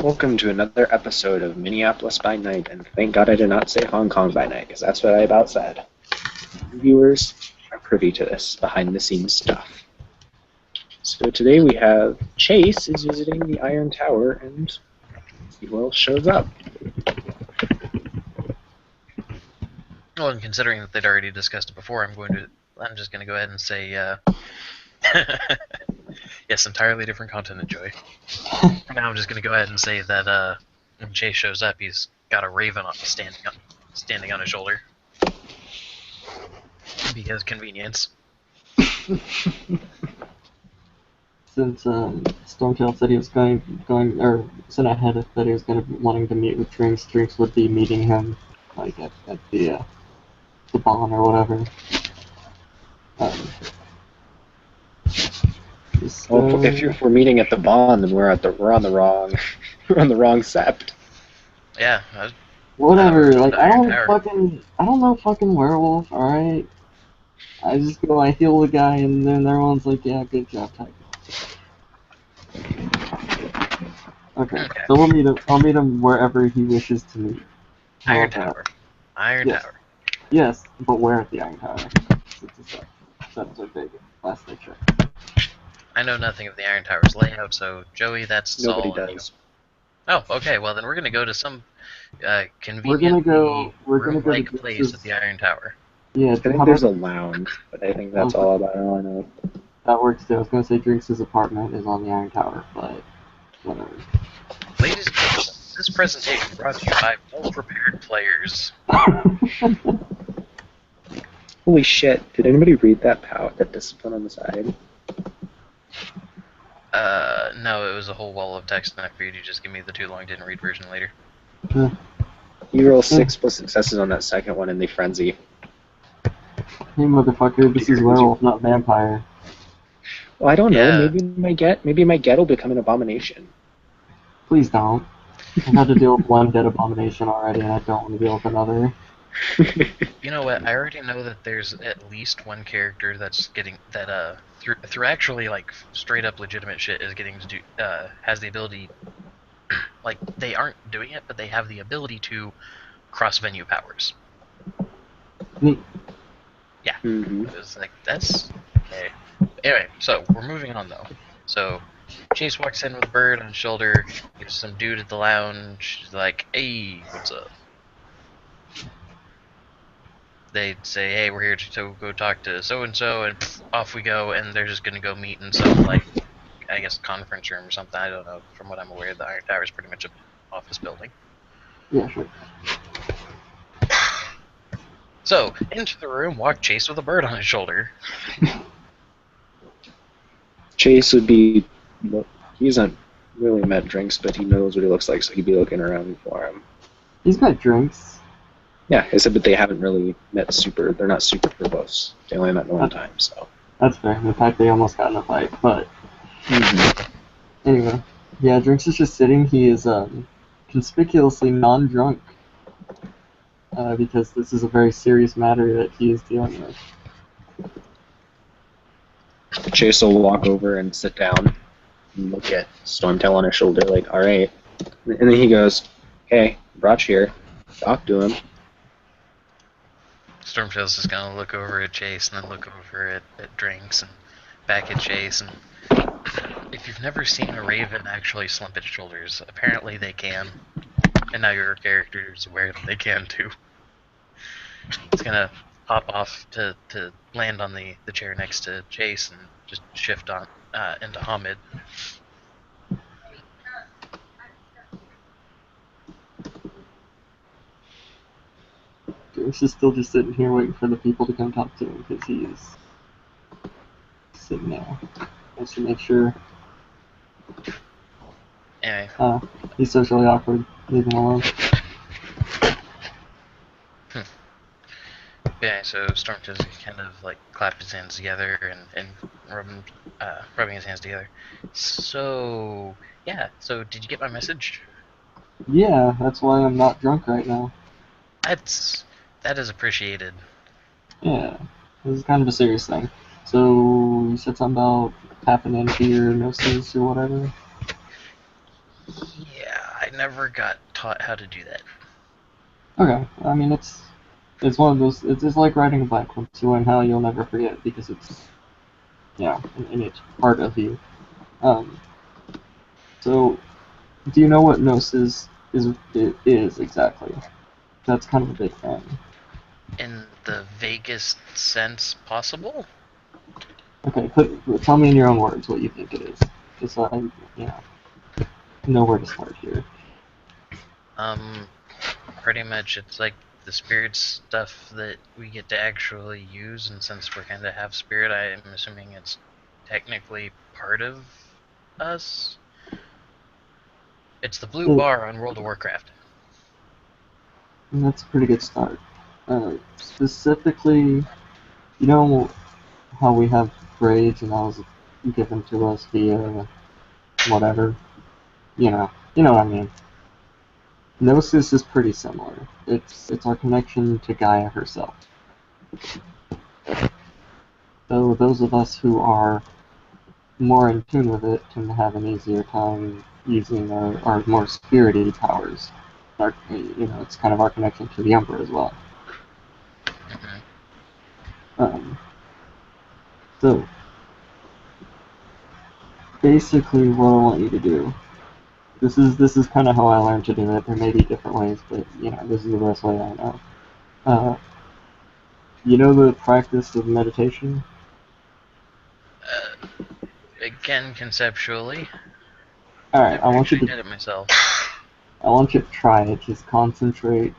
Welcome to another episode of Minneapolis by Night, and thank God I did not say Hong Kong by Night, because that's what I about said. Viewers are privy to this behind-the-scenes stuff. So today we have Chase is visiting the Iron Tower, and see who else shows up. Well, and considering that they'd already discussed it before, I'm just gonna go ahead and say, yes, entirely different continent, Joey. Now I'm just gonna go ahead and say that when Chase shows up, he's got a raven standing on his shoulder because convenience. Since Stormtail said he was or sent ahead that he was going to be wanting to meet with Drinks, Drinks would be meeting him like at the barn or whatever. Well, if we're meeting at the Bond, then we're on the wrong sept. Yeah. Whatever. Like I don't know fucking werewolf. All right. I just go, I heal the guy, and then everyone's like, "Yeah, good job, Tiger." Okay. So I'll meet him wherever he wishes to meet. Iron Tower. Iron Tower. Yes, but where at the Iron Tower? That's our big last they checked. I know nothing of the Iron Tower's layout, so Joey, that's Nobody all. does. Oh, okay. Well, then we're gonna go to some We're convenient gonna go like place at the Iron Tower. Yeah, I think there's a lounge, but I think that's all about all I know. That works too. I was gonna say Drinks' apartment is on the Iron Tower, but whatever. Ladies and gentlemen, this presentation brought to you by well-prepared players. Holy shit! Did anybody read that discipline on the side? No, it was a whole wall of text, and I figured you'd just give me the too long didn't read version later. You roll 6 plus successes on that second one in the frenzy. Hey motherfucker, this is werewolf, not vampire. Well, I don't know. Maybe my get will become an abomination. Please don't. I've had to deal with one dead abomination already, and I don't want to deal with another. You know what? I already know that there's at least one character that's getting that through actually like straight up legitimate shit is getting to do has the ability. Like they aren't doing it, but they have the ability to cross venue powers. Neat. Yeah. Mm-hmm. It's like that's okay. Anyway, so we're moving on though. So Chase walks in with a bird on his shoulder. There's some dude at the lounge. He's like, "Hey, what's up?" They say, "Hey, we're here to go talk to so and so," and off we go. And they're just gonna go meet in some like, I guess, conference room or something. I don't know. From what I'm aware, the Iron Tower is pretty much an office building. Yeah, sure. So into the room walked Chase with a bird on his shoulder. Chase would be. He hasn't really met Drinks, but he knows what he looks like, so he'd be looking around for him. He's met Drinks. Yeah, I said, but they haven't really met they're not super close. They only met one time, so. That's fair. In fact, they almost got in a fight, but. Anyway. Yeah, Drinks is just sitting. He is conspicuously non-drunk. Because this is a very serious matter that he is dealing with. Chase will walk over and sit down and look at Stormtail on his shoulder like, alright. And then he goes, "Hey, brought you here. Talk to him." Stormtail's just gonna look over at Chase and then look over at Drinks and back at Chase. And if you've never seen a raven actually slump its shoulders, apparently they can. And now your character is aware that they can too. It's gonna pop off to land on the chair next to Chase and just shift on into Hamid. Drinks is still just sitting here waiting for the people to come talk to him because he is sitting there. Just to make sure. Anyway. He's socially awkward. Leave him alone. Yeah, so Stormtail's kind of like clapped his hands together and rubbing his hands together. So, yeah, so did you get my message? Yeah, that's why I'm not drunk right now. That is appreciated. Yeah, this is kind of a serious thing. So, you said something about tapping into your gnosis or whatever? Yeah. I never got taught how to do that. Okay, I mean it's one of those. It's like riding a bike. Once you learn how, you'll never forget because it's and it's part of you. Um, so do you know what Gnosis is exactly? That's kind of a big thing. In the vaguest sense possible? Okay, tell me in your own words what you think it is, just so I know where to start here. Pretty much it's like the spirit stuff that we get to actually use, and since we're kind of half spirit, I am assuming it's technically part of us. It's the blue bar on World of Warcraft. And that's a pretty good start. Specifically, you know how we have grades and that was given to us via whatever? You know what I mean. Gnosis is pretty similar. It's our connection to Gaia herself. So those of us who are more in tune with it tend to have an easier time using our more spirity powers. It's kind of our connection to the Emperor as well. Um, so basically, what I want you to do. This is kind of how I learned to do it. There may be different ways, but this is the best way I know. You know the practice of meditation? Again, conceptually. Alright, I actually did it myself. I want you to try it. Just concentrate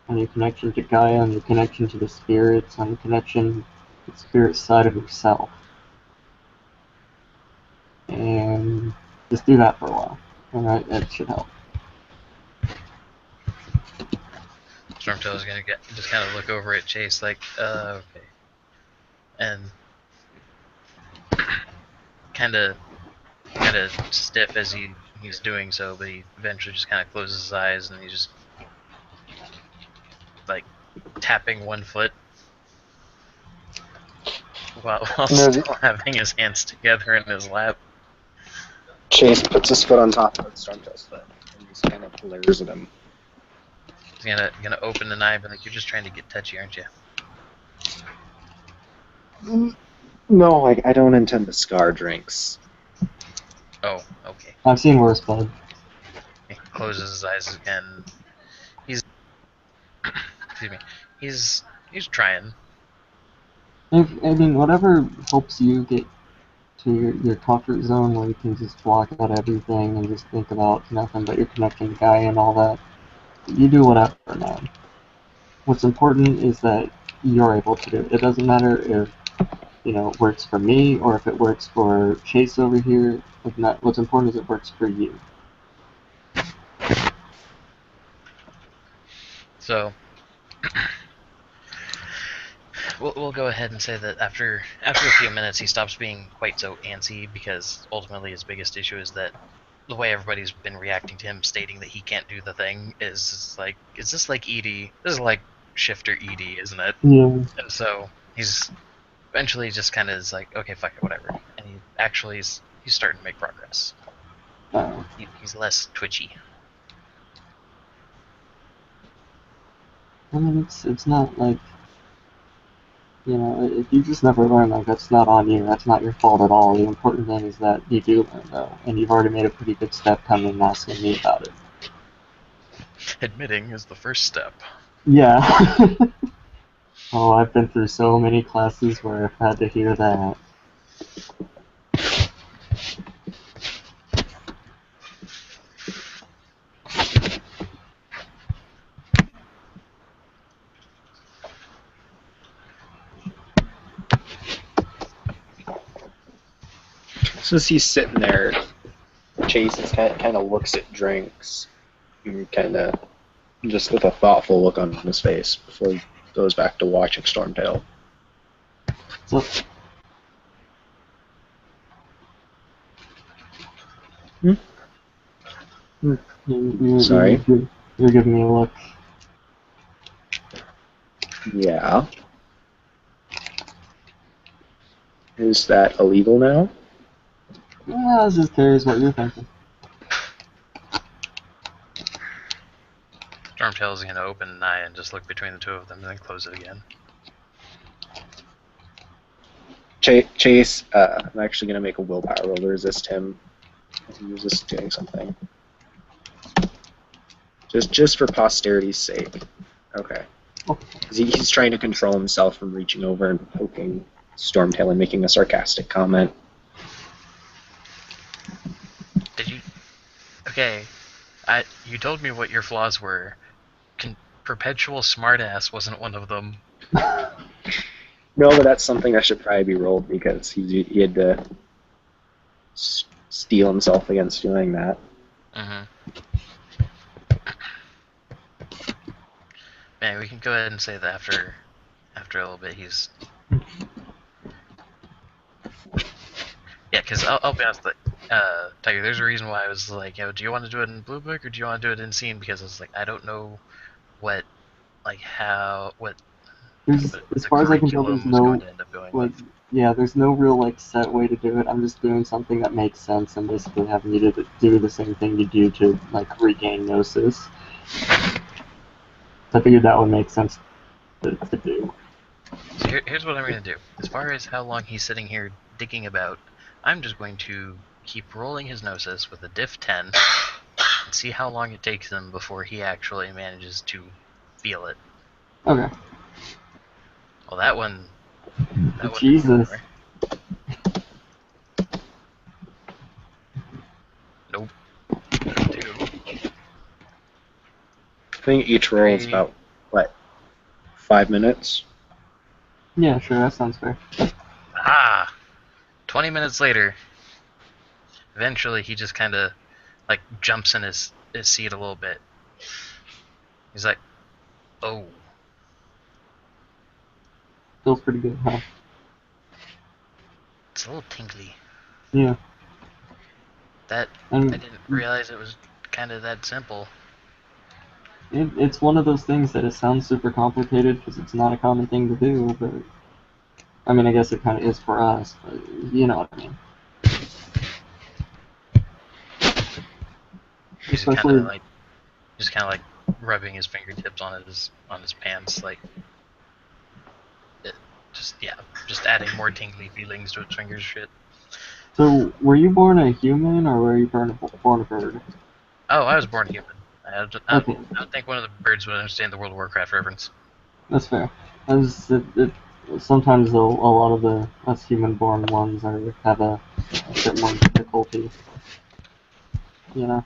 on your connection to Gaia, on your connection to the spirits, on your connection to the spirit side of yourself. And just do that for a while. Alright, that should help. Stormtail is gonna just kind of look over at Chase like, okay. And kind of stiff as he's doing so, but he eventually just kind of closes his eyes and he's just like tapping one foot while still having his hands together in his lap. Chase puts his foot on top of Stormtail's foot and just kind of glares at him. He's gonna open an eye and be like, "You're just trying to get touchy, aren't you?" No, I don't intend to scar drinks. Oh, okay. I've seen worse, bud. He closes his eyes again. He's excuse me. He's trying. I mean, whatever helps you get to your comfort zone where you can just block out everything and just think about nothing but your connection to Gaia and all that. You do whatever, man. What's important is that you're able to do it. It doesn't matter if it works for me or if it works for Chase over here. What's important is it works for you. So we'll go ahead and say that after a few minutes he stops being quite so antsy, because ultimately his biggest issue is that the way everybody's been reacting to him stating that he can't do the thing is like, is this like ED? This is like Shifter ED, isn't it? Yeah. And so he's eventually just kind of is like, okay, fuck it, whatever. And he actually he's starting to make progress. He's less twitchy. I mean, it's not like, if you just never learn, like, that's not on you. That's not your fault at all. The important thing is that you do learn, though, and you've already made a pretty good step coming and asking me about it. Admitting is the first step. Yeah. Oh, I've been through so many classes where I've had to hear that. So as he's sitting there, Chase kind of looks at drinks, and kind of just with a thoughtful look on his face before he goes back to watching Stormtail. So, Sorry? You're giving me a look. Yeah. Is that illegal now? Yeah, I was just curious what you're thinking. Stormtail's gonna open an eye and just look between the two of them and then close it again. Chase, I'm actually going to make a willpower roll to resist him. He resists doing something. Just for posterity's sake. Okay. 'Cause he's trying to control himself from reaching over and poking Stormtail and making a sarcastic comment. Did you? Okay, you told me what your flaws were. Perpetual smartass wasn't one of them. No, but that's something that should probably be rolled because he had to steel himself against doing that. Mm-hmm. Man, we can go ahead and say that after a little bit he's... Yeah, because I'll be honest, Tiger, there's a reason why I was like, do you want to do it in Blue Book or do you want to do it in Scene? Because I was like, I don't know what, As far as I can tell, there's no, yeah, there's no real, set way to do it. I'm just doing something that makes sense and basically having you to do the same thing you do to, regain Gnosis. I figured that would make sense to do. So here's what I'm going to do. As far as how long he's sitting here digging about, I'm just going to keep rolling his Gnosis with a diff 10 and see how long it takes him before he actually manages to feel it. Okay. Well, that one... Jesus. Nope. I think each roll is about, 5 minutes? Yeah, sure, that sounds fair. 20 minutes later, eventually he just kind of, jumps in his seat a little bit. He's like, oh. Feels pretty good, huh? It's a little tingly. Yeah. I didn't realize it was kind of that simple. It's one of those things that it sounds super complicated because it's not a common thing to do, but... I mean, I guess it kind of is for us, but you know what I mean. He's Especially... just kind of rubbing his fingertips on his pants, just adding more tingly feelings to his fingers. Shit. So, were you born a human or were you born a bird? Oh, I was born human. I Okay. don't think one of the birds would understand the World of Warcraft reference. That's fair. Sometimes a lot of the us human-born ones have a bit more difficulty. You know.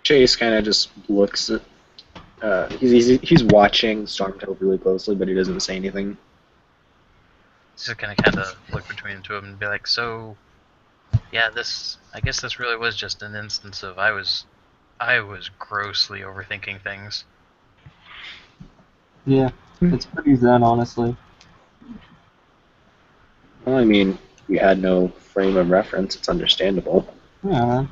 Chase kind of just looks at... he's watching Stormtail really closely, but he doesn't say anything. He's just gonna kind of look between the two of them and be like, so, yeah, I guess this really was just an instance of I was grossly overthinking things. Yeah, it's pretty zen, honestly. Well, I mean, you had no frame of reference. It's understandable. Yeah, man.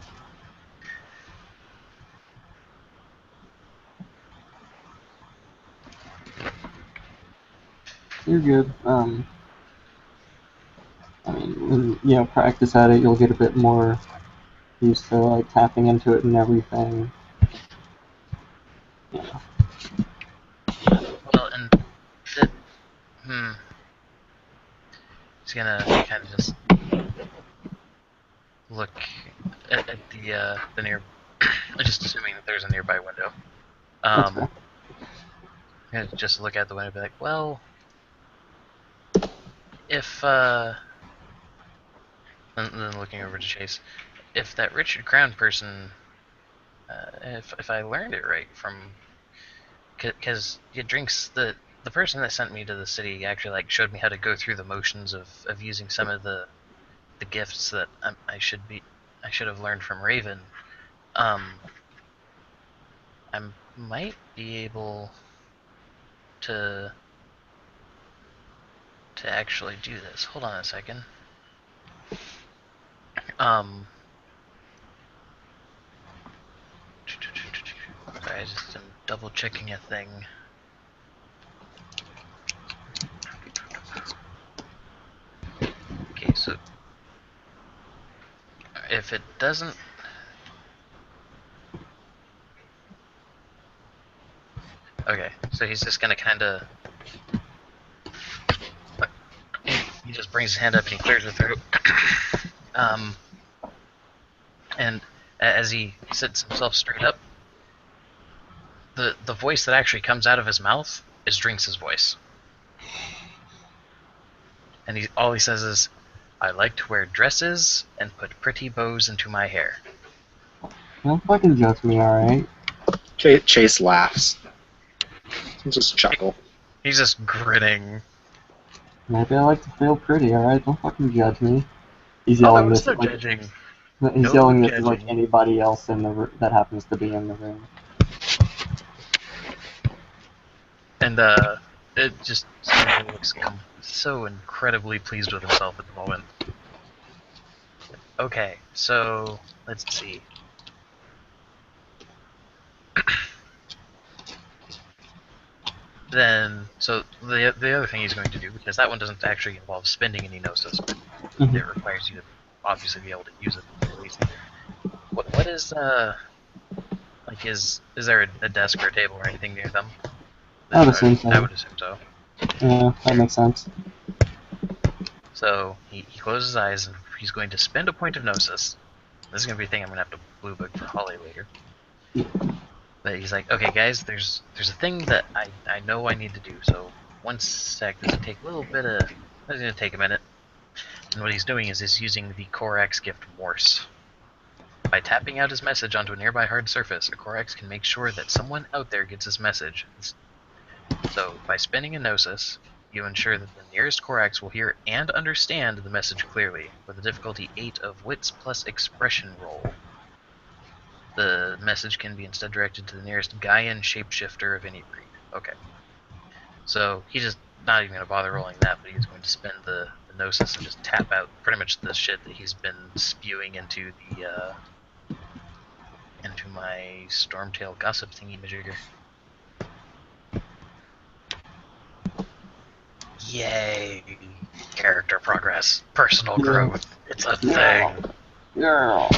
You're good. I mean, when practice at it, you'll get a bit more used to tapping into it and everything. Yeah. Well, and he's gonna kind of just look at the near, just assuming that there's a nearby window. That's fair. Gonna just look out the window and be like, well, if and then looking over to Chase, if that Richard Crown person, if I learned it right from, because Drinks, the person that sent me to the city actually showed me how to go through the motions of using some of the gifts that I should have learned from Raven. I might be able to actually do this. Hold on a second. Sorry, I just am double checking a thing. Okay, so if it doesn't. Okay, so he's just gonna kind of. He just brings his hand up and he clears her throat. And as he sits himself straight up, the voice that actually comes out of his mouth is Drinks' voice. And all he says is, "I like to wear dresses and put pretty bows into my hair." Don't fucking judge me, alright? Chase laughs. Just chuckle. He's just grinning. Maybe I like to feel pretty, alright? Don't fucking judge me. He's Oh, yelling there was this no like judging. he's No yelling this to like judging. anybody else in the that happens to be in the room. And it just Stormtail looks so incredibly pleased with himself at the moment. Okay, so let's see. Then, so the other thing he's going to do, because that one doesn't actually involve spending any gnosis, but Mhm. it requires you to obviously be able to use it at least. What is like is there a desk or a table or anything near them? I would assume so. I would assume so. Yeah, that makes sense. So he closes his eyes and he's going to spend a point of gnosis. This is gonna be a thing I'm gonna have to blue book for Holly later. But he's like, okay, guys, there's a thing that I know I need to do. So one sec, this will take a little bit of. It's gonna take a minute. And what he's doing is he's using the Corax gift Morse. By tapping out his message onto a nearby hard surface, a Corax can make sure that someone out there gets his message. So by spending a gnosis, you ensure that the nearest Corax will hear and understand the message clearly, with a difficulty 8 of wits plus expression roll. The message can be instead directed to the nearest Gaian shapeshifter of any breed. Okay. So he's just not even going to bother rolling that, but he's going to spend the gnosis and just tap out pretty much the shit that he's been spewing into the into my Stormtail gossip thingy majigger. Yay! Character progress, personal growth. It's a thing. Yeah.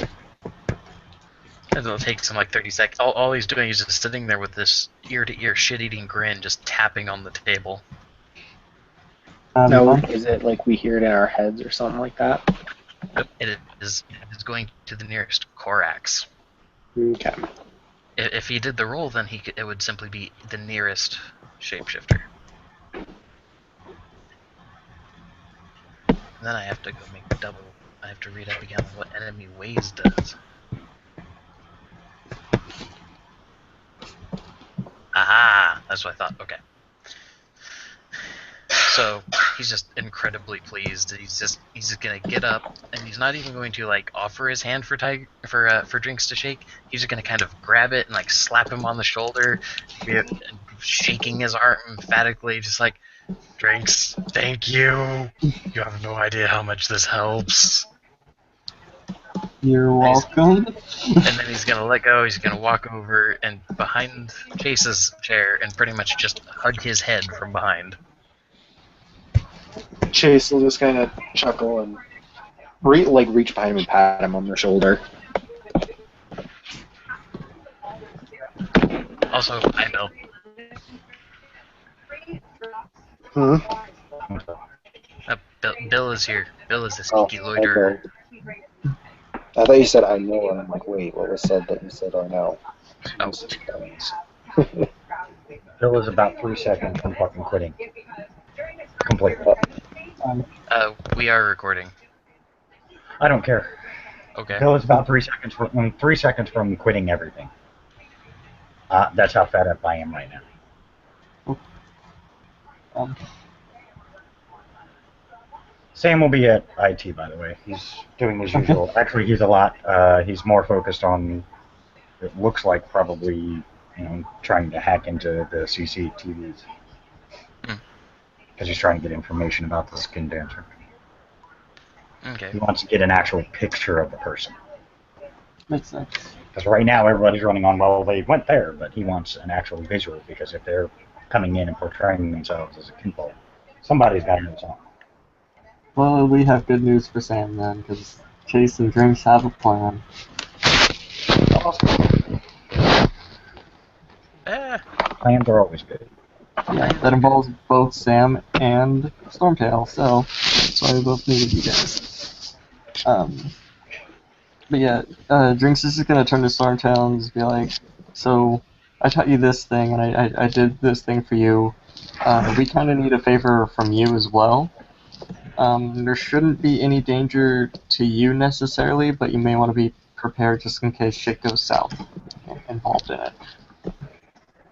It'll take some like 30 seconds. All he's doing is just sitting there with this ear-to-ear shit-eating grin, just tapping on the table. No, is it like we hear it in our heads or something like that? It is going to the nearest Corax. Okay. If he did the roll, then it would simply be the nearest shapeshifter. And then I have to go make double. I have to read up again on what enemy ways does. Aha! That's what I thought. Okay. So he's just incredibly pleased. He's just gonna get up, and he's not even going to like offer his hand for Drinks to shake. He's just gonna kind of grab it and like slap him on the shoulder, shaking his arm emphatically, just like, "Drinks, thank you. You have no idea how much this helps." You're welcome. And then he's gonna let go. He's gonna walk over and behind Chase's chair and pretty much just hug his head from behind. Chase will just kind of chuckle and reach behind him and pat him on the shoulder. Also, hi Bill. Bill is here. Bill is the sneaky loiterer. Okay. I thought you said I know, and I'm like, wait, what was said that you said I know? Oh. Bill is about 3 seconds from fucking quitting. Completely. We are recording. I don't care. Okay. Bill is about 3 seconds from quitting everything. That's how fed up I am right now. Sam will be at IT, by the way. He's doing his usual. Actually, he's more focused on, it looks like probably, trying to hack into the CCTVs. Because he's trying to get information about the skin dancer. Okay. He wants to get an actual picture of the person. Makes sense. Because right now everybody's running on, well, they went there, but he wants an actual visual, because if they're coming in and portraying themselves as a people, somebody's got to know something. Well, we have good news for Sam then, because Chase and Drinks have a plan. Awesome. Plans are always good. Yeah, that involves both Sam and Stormtail, so that's why we both needed you guys. But yeah, Drinks is just gonna turn to Stormtail and just be like, so, I taught you this thing, and I did this thing for you. We kind of need a favor from you as well. There shouldn't be any danger to you necessarily, but you may want to be prepared just in case shit goes south involved in it.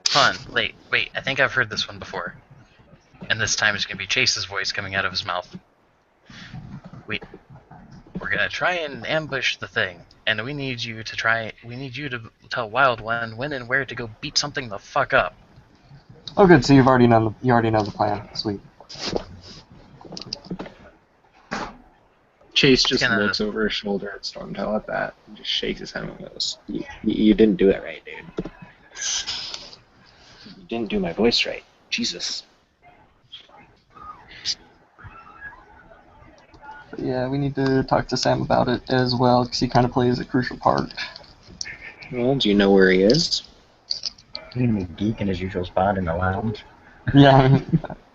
Hold on, wait, I think I've heard this one before. And this time it's gonna be Chase's voice coming out of his mouth. We're gonna try and ambush the thing, and we need you to tell Wild One when and where to go beat something the fuck up. Oh good, so you already know the plan. Sweet. Chase just Gonna- looks over his shoulder at Stormtail at that and just shakes his head and goes, you didn't do it right, dude. You didn't do my voice right. Jesus. But yeah, we need to talk to Sam about it as well, because he kind of plays a crucial part. Well, do you know where he is? He's going to be geek in his usual spot in the lounge. Yeah.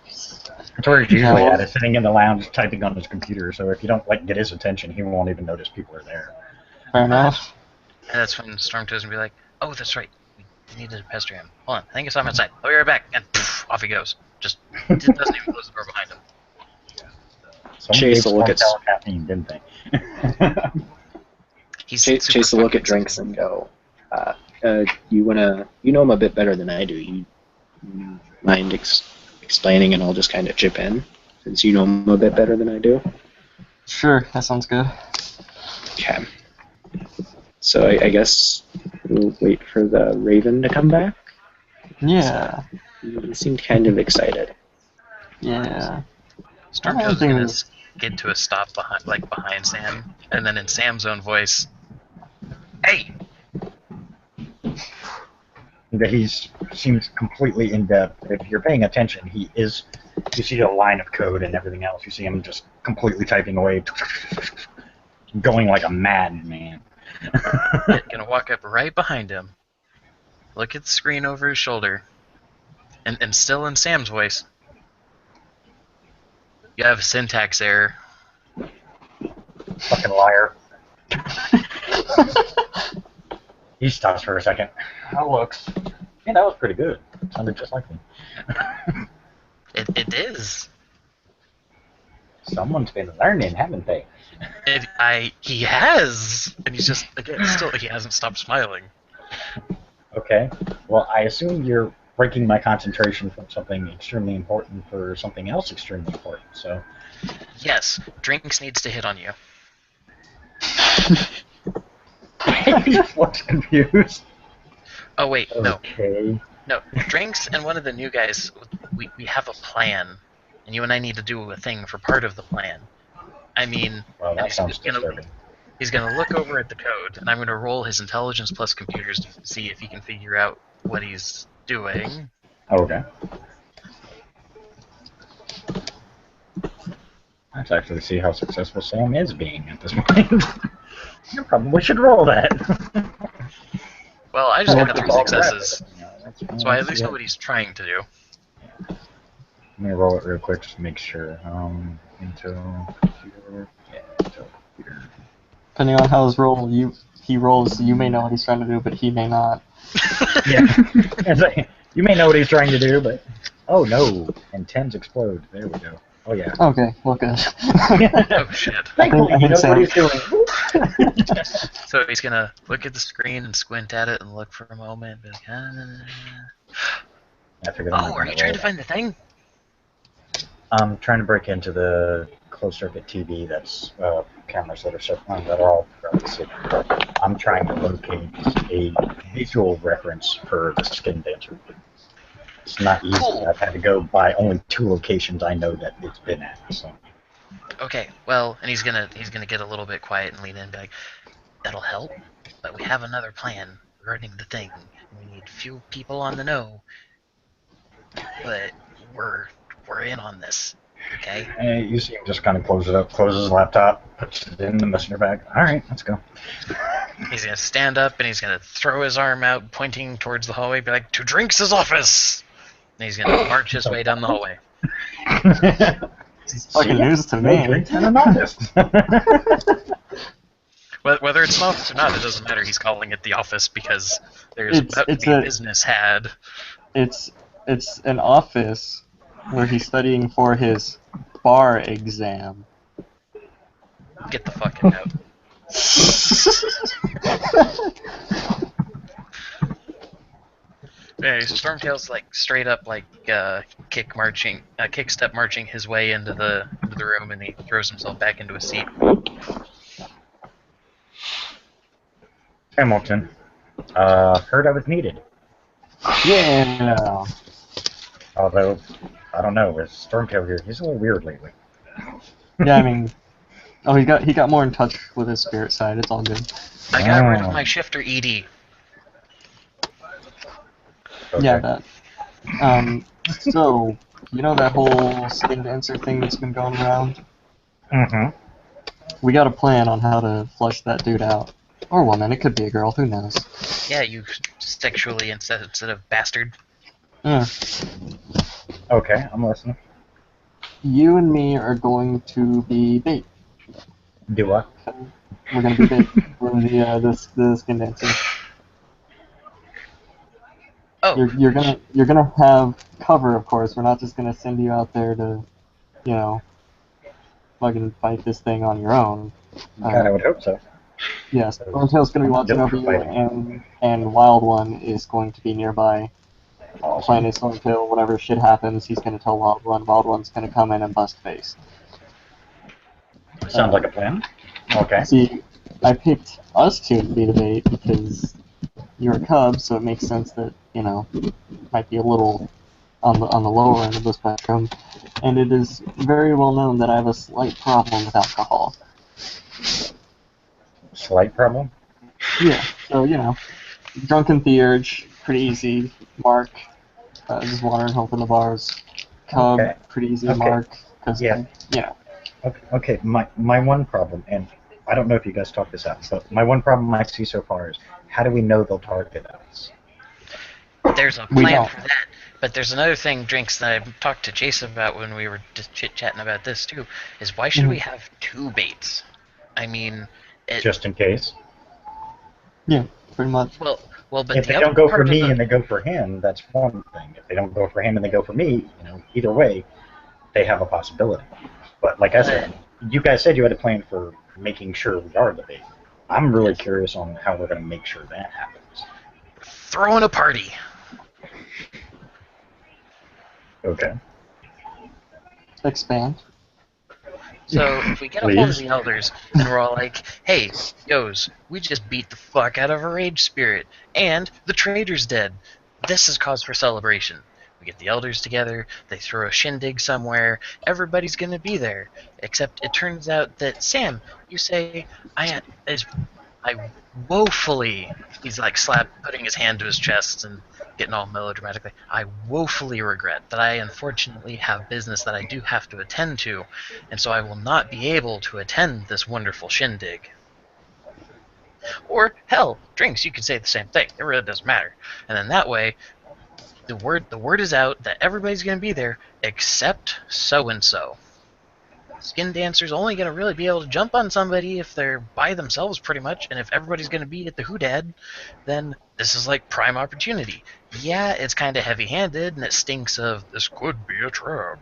That's where he's usually Yeah. at, is sitting in the lounge typing on his computer, so if you don't get his attention, he won't even notice people are there. Fair enough. And that's when Stormtail's gonna be like, oh, that's right, we need to pester him. Hold on, I think I saw him outside. I'll be right back. And poof, off he goes. Just doesn't even close the door behind him. Someone Chase gave will look at- Stormtail caffeine, didn't they? He's Chase will look at Drinks and go, you know him a bit better than I do. You mind explaining, and I'll just kind of chip in, since you know him a bit better than I do? Sure, that sounds good. Okay. So I guess we'll wait for the Raven to come back? Yeah. He seemed kind of excited. Yeah. Stormtail's think- gonna skid to a stop behind Sam, and then in Sam's own voice, hey! He seems completely in depth. If you're paying attention, you see a line of code and everything else. You see him just completely typing away, going like a madman. Gonna walk up right behind him, look at the screen over his shoulder, and still in Sam's voice, you have a syntax error. Fucking liar. He stops for a second. That looks. Yeah, that was pretty good. Sounded just like me. It is. Someone's been learning, haven't they? He has, and he's just he hasn't stopped smiling. Okay. Well, I assume you're breaking my concentration from something extremely important for something else extremely important. So. Yes, Drinks needs to hit on you. He just looks confused. Oh wait, no, Okay. Drinks and one of the new guys, we have a plan, and you and I need to do a thing for part of the plan. I mean, Well, and that sounds disturbing. he's gonna look over at the code, and I'm gonna roll his intelligence plus computers to see if he can figure out what he's doing. Okay. Let's actually see how successful Sam is being at this point. You probably should roll that. Well, I just got 3 All successes, right. so I at least know what he's trying to do. Let me roll it real quick just to make sure. Intel computer. Yeah, Intel computer. Depending on how his he rolls, you may know what he's trying to do, but he may not. Yeah. It's like, you may know what he's trying to do, but oh no! And 10s explode. There we go. Oh yeah. Okay, well good. Oh shit. Thankfully, I he think knows Sam- what he's doing. So he's gonna look at the screen and squint at it and look for a moment. Be like, I figured I'm not oh, are gonna you trying roll to find the thing? I'm trying to break into the closed-circuit TV that's cameras that are all throughout the city. I'm trying to locate a visual reference for the Skin Dancer. It's not easy. Cool. I've had to go by only 2 locations I know that it's been at. So Okay, well, and he's gonna get a little bit quiet and lean in and be like, that'll help, but we have another plan regarding the thing. We need few people on the know, but we're in on this. Okay? You see him just kind of closes his laptop, puts it in the messenger bag. All right, let's go. He's gonna stand up and he's gonna throw his arm out, pointing towards the hallway, be like, "To Drinks' office!" And he's gonna march his way down the hallway. It's fucking news to No me. drinks and an office. Whether it's an office or not, it doesn't matter. He's calling it the office because there's It's- about to it's be a- business had. It's an office where he's studying for his bar exam. Get the fuck out. Yeah, Stormtail's like straight up like kick step marching his way into the room, and he throws himself back into a seat. Hamilton. Heard I was needed. Yeah. Although, I don't know, with Stormtail here, he's a little weird lately. Yeah, I mean, oh, he got more in touch with his spirit side. It's all good. I got rid of my shifter ED. Okay. Yeah, that. So you know that whole skin dancer thing that's been going around? Mm-hmm. We got a plan on how to flush that dude out. Or woman, it could be a girl, who knows? Yeah, you sexually insensitive bastard. Yeah. Okay, I'm listening. You and me are going to be bait. Do what? We're gonna be bait for the skin dancer. Oh, You're gonna have cover, of course. We're not just gonna send you out there to, you know, fucking fight this thing on your own. God, I would hope so. Yes, Stormtail's gonna be watching over you, and Wild One is going to be nearby. Playing his Stormtail, whenever shit happens, he's gonna tell Wild One. Wild One's gonna come in and bust face. Sounds like a plan. Okay. See, I picked us two to be the bait because you're a cub, so it makes sense that, you know, might be a little on the lower end of the spectrum. And it is very well known that I have a slight problem with alcohol. Slight problem? Yeah, so, you know, Drunken Theurge, pretty easy. Mark, just water and hope in the bars. Cub, Okay. pretty easy to Okay. mark, because, Yeah. you know. Okay, my one problem, and I don't know if you guys talked this out, but my one problem I see so far is, how do we know they'll target us? there's a We plan don't. for that. But there's another thing, Drinks, that I talked to Jason about when we were just chit-chatting about this, too, is why should we have two baits? I mean, Just in case. Yeah, pretty much. well, but If the they other don't go part for of me the- and they go for him, that's one thing. If they don't go for him and they go for me, you know, either way, they have a possibility. But like I said, you guys said you had a plan for making sure we are the bait. I'm really curious on how we're going to make sure that happens. throwing a party. Okay. Expand. So if we get a hold of Please. the elders and we're all like, "Hey, yos, we just beat the fuck out of a rage spirit, and the trader's dead. This is cause for celebration." We get the elders together, they throw a shindig somewhere, everybody's gonna be there. Except it turns out that Sam, you say, I woefully, he's like putting his hand to his chest and getting all melodramatically. I woefully regret that I unfortunately have business that I do have to attend to, and so I will not be able to attend this wonderful shindig. Or hell, Drinks, you could say the same thing. It really doesn't matter. And then that way, the word is out that everybody's going to be there except so and so. Skin Dancer's only going to really be able to jump on somebody if they're by themselves, pretty much. And if everybody's going to be at the Hoodad, then this is like prime opportunity. Yeah, it's kind of heavy-handed, and it stinks of this could be a trap.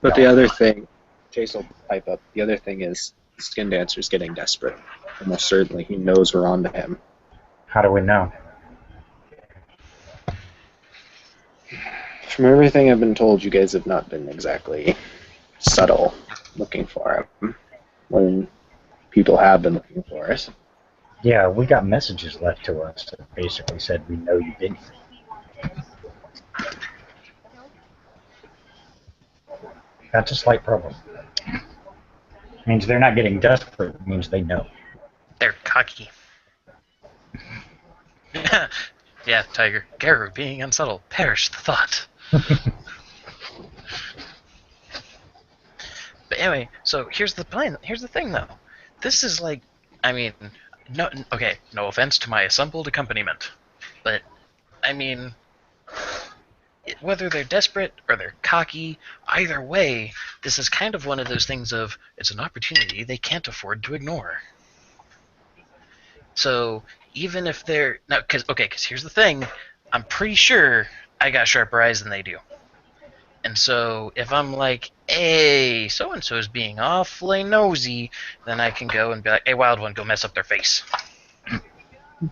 But the other thing, Chase will pipe up. The other thing is Skin Dancer's getting desperate. Almost certainly, he knows we're on to him. How do we know? From everything I've been told, you guys have not been exactly subtle looking for him when people have been looking for us. Yeah, we got messages left to us that basically said we know you've been here. That's a slight problem. Means they're not getting desperate. It means they know. cocky. Yeah, Tiger. Garu being unsubtle. Perish the thought. But anyway, so here's the plan. Here's the thing, though. This is like, I mean, okay, no offense to my assembled accompaniment, but I mean, whether they're desperate or they're cocky, either way, this is kind of one of those things of it's an opportunity they can't afford to ignore. So even if they're now, because here's the thing, I'm pretty sure I got sharper eyes than they do. And so if I'm like, hey, so-and-so's being awfully nosy, then I can go and be like, hey, Wild One, go mess up their face. And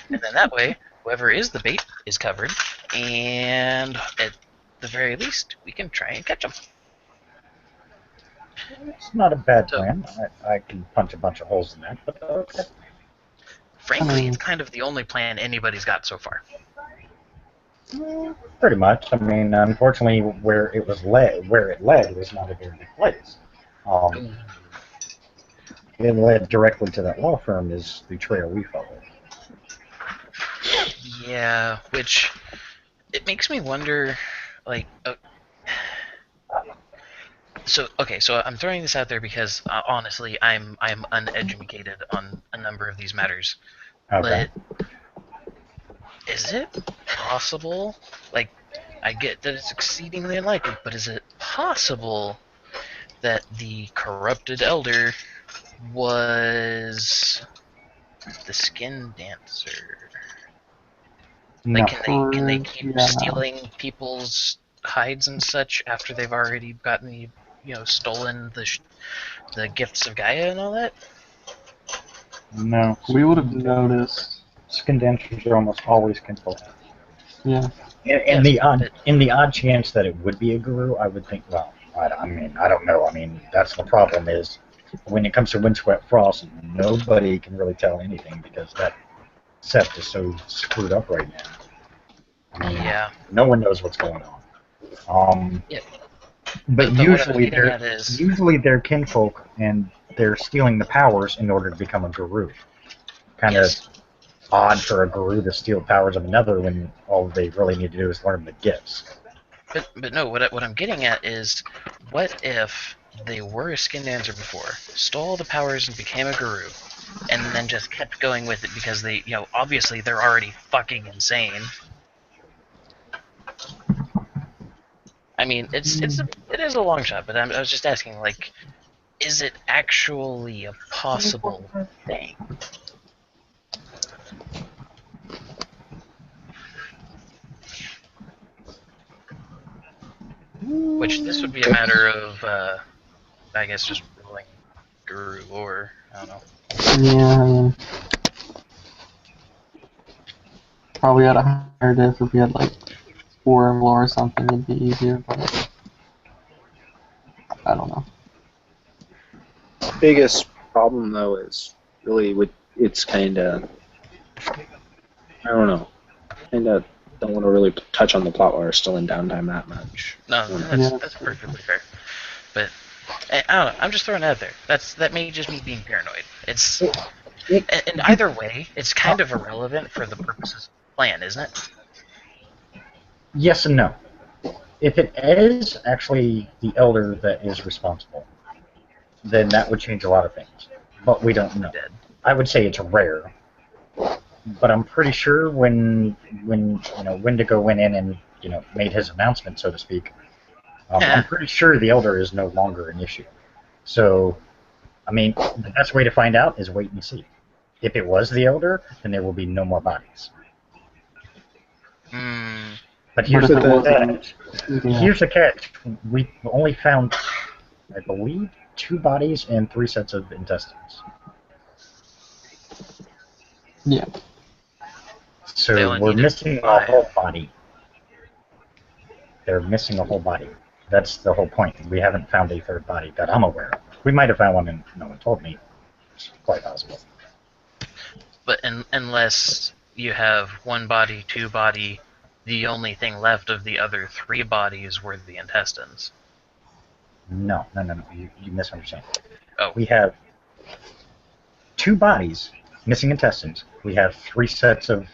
then that way, whoever is the bait is covered, and at the very least, we can try and catch them. It's not a bad plan. I can punch a bunch of holes in that, but okay. Frankly, it's kind of the only plan anybody's got so far. Pretty much. I mean, unfortunately, where it led was not a very good place. It led directly to that law firm is the trail we followed. Yeah, which it makes me wonder, like, so I'm throwing this out there because honestly, I'm uneducated on a number of these matters. Okay. But is it possible? Like, I get that it's exceedingly unlikely, but is it possible that the corrupted elder was the skin dancer? No. Like, can they keep Yeah. stealing people's hides and such after they've already gotten stolen the gifts of Gaia and all that? No. We would have noticed. Skin dancers are almost always kinfolk. Yeah. In the odd chance that it would be a guru, I would think. Well, I don't know. I mean, that's the problem is when it comes to Windswept Frost, nobody can really tell anything because that set is so screwed up right now. I mean, Yeah. no one knows what's going on. Yeah. But But usually what I'm getting at is- they're kinfolk and they're stealing the powers in order to become a guru. Kind of Yes. odd for a guru to steal powers of another when all they really need to do is learn the gifts. But no, what I'm getting at is, what if they were a skin dancer before, stole the powers and became a guru, and then just kept going with it because they, obviously they're already fucking insane. I mean, it is a long shot, but I was just asking, like, is it actually a possible thing? Which this would be a matter of, I guess, just rolling guru lore. I don't know. Yeah, I mean, probably at a higher diff if we had like Forum lore or something, it'd be easier, but I don't know. Biggest problem though is really it's kind of, I don't know, kind of don't want to really touch on the plot while we're still in downtime that much. No, that's perfectly fair. But I don't know. I'm just throwing it out there. That may just me being paranoid. And either way, it's kind of irrelevant for the purposes of the plan, isn't it? Yes and no. If it is actually the elder that is responsible, then that would change a lot of things. But we don't know. I would say it's rare. But I'm pretty sure when Wendigo went in and made his announcement, so to speak, I'm pretty sure the elder is no longer an issue. So, I mean, the best way to find out is wait and see. If it was the elder, then there will be no more bodies. But here's the catch. Here's the catch. We only found, I believe, 2 bodies and 3 sets of intestines. Yeah. So we're missing a whole body. They're missing a whole body. That's the whole point. We haven't found a 3rd body that I'm aware of. We might have found one and no one told me. It's quite possible. But unless you have 1 body, 2 body, the only thing left of the other 3 bodies were the intestines. No. You misunderstand. Oh. We have 2 bodies, missing intestines. We have 3 sets of,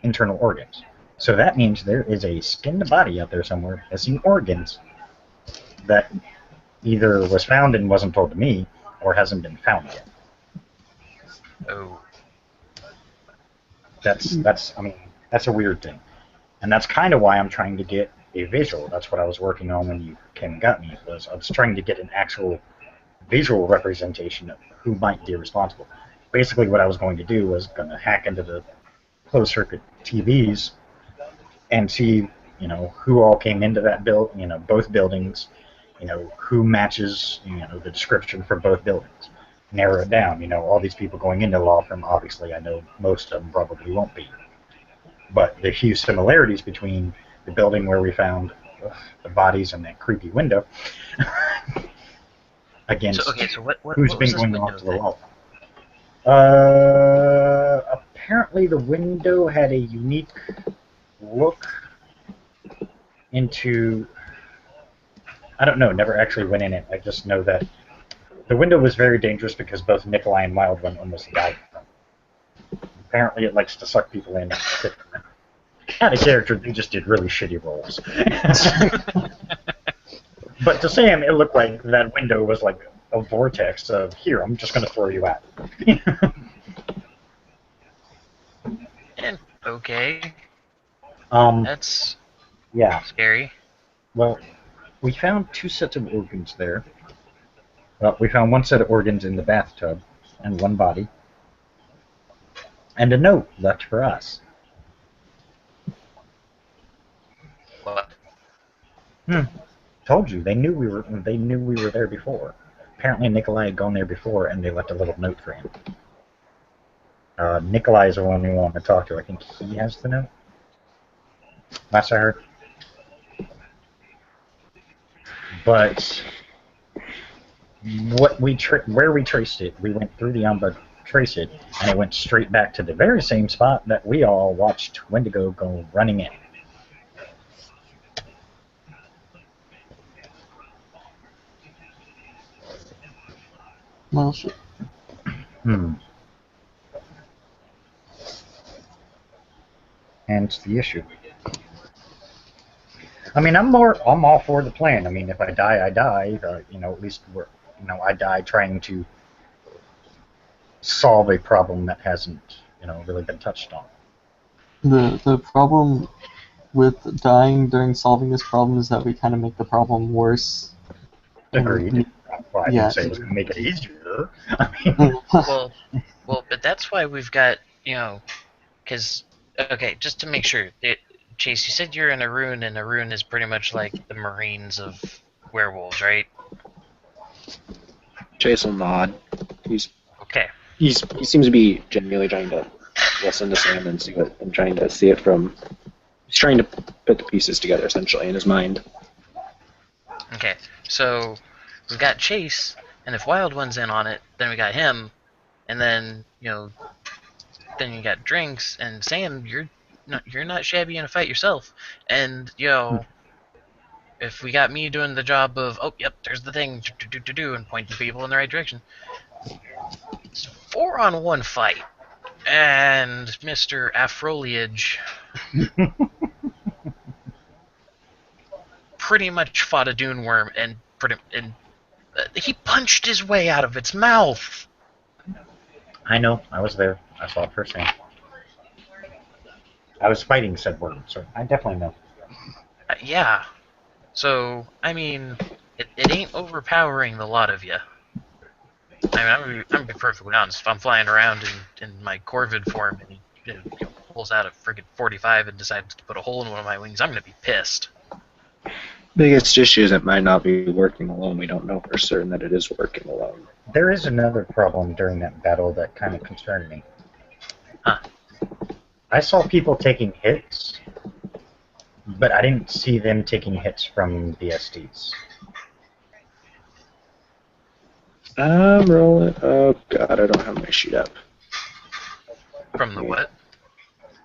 internal organs. So that means there is a skinned body out there somewhere missing organs that either was found and wasn't told to me, or hasn't been found yet. Oh. That's a weird thing. And that's kind of why I'm trying to get a visual. That's what I was working on when you came and got me. I was trying to get an actual visual representation of who might be responsible. Basically, what I was going to do was going to hack into the closed circuit TVs and see, who all came into that both buildings, who matches, the description for both buildings. Narrow it down, all these people going into the law firm, obviously I know most of them probably won't be. But the huge similarities between the building where we found the bodies and that creepy window against who's been going off to the law firm. Apparently the window had a unique look into... I don't know, never actually went in it. I just know that the window was very dangerous because both Nikolai and Wild One almost died from it. Apparently it likes to suck people in. Kind of character, they just did really shitty roles. But to Sam, it looked like that window was like a vortex of, here, I'm just going to throw you out. And, okay. That's scary. Well, we found 2 sets of organs there. Well, we found 1 set of organs in the bathtub, and 1 body. And a note left for us. What? Told you, they knew we were there before. Apparently Nikolai had gone there before, and they left a little note for him. Nikolai is the one we want to talk to. I think he has the note. Last I heard. But where we traced it, we went through the Umbra, traced it, and it went straight back to the very same spot that we all watched Wendigo go running in. Well, shit. Hence the issue. I mean, I'm all for the plan. I mean, if I die, I die. At least I die trying to solve a problem that hasn't, really been touched on. The problem with dying during solving this problem is that we kind of make the problem worse. Agreed. Well, I didn't say it was going to make it easier. I mean, well, but that's why we've got, because, okay, just to make sure, Chase, you said you're in a rune, and a rune is pretty much like the Marines of werewolves, right? Chase will nod. Okay. He seems to be genuinely trying to listen to Sam and trying to see it from. He's trying to put the pieces together essentially in his mind. Okay, so we've got Chase, and if Wild One's in on it, then we got him, and then then you got Drinks, and Sam. You're not shabby in a fight yourself, and if we got me doing the job of, oh, yep, there's the thing, and pointing people in the right direction. It's a 4-on-1 fight, and Mr. Afroliage pretty much fought a dune worm, and he punched his way out of its mouth. I know, I was there. I saw it firsthand. I was fighting said worm, so I definitely know. Yeah. So, I mean, it ain't overpowering the lot of you. I mean, I'm gonna be perfectly honest. If I'm flying around in my Corvid form and he pulls out a friggin' 45 and decides to put a hole in one of my wings, I'm gonna be pissed. Biggest issue is it might not be working alone. We don't know for certain that it is working alone. There is another problem during that battle that kind of concerned me. Huh. I saw people taking hits, but I didn't see them taking hits from the SDs. I'm rolling. Oh god, I don't have my sheet up. From the what?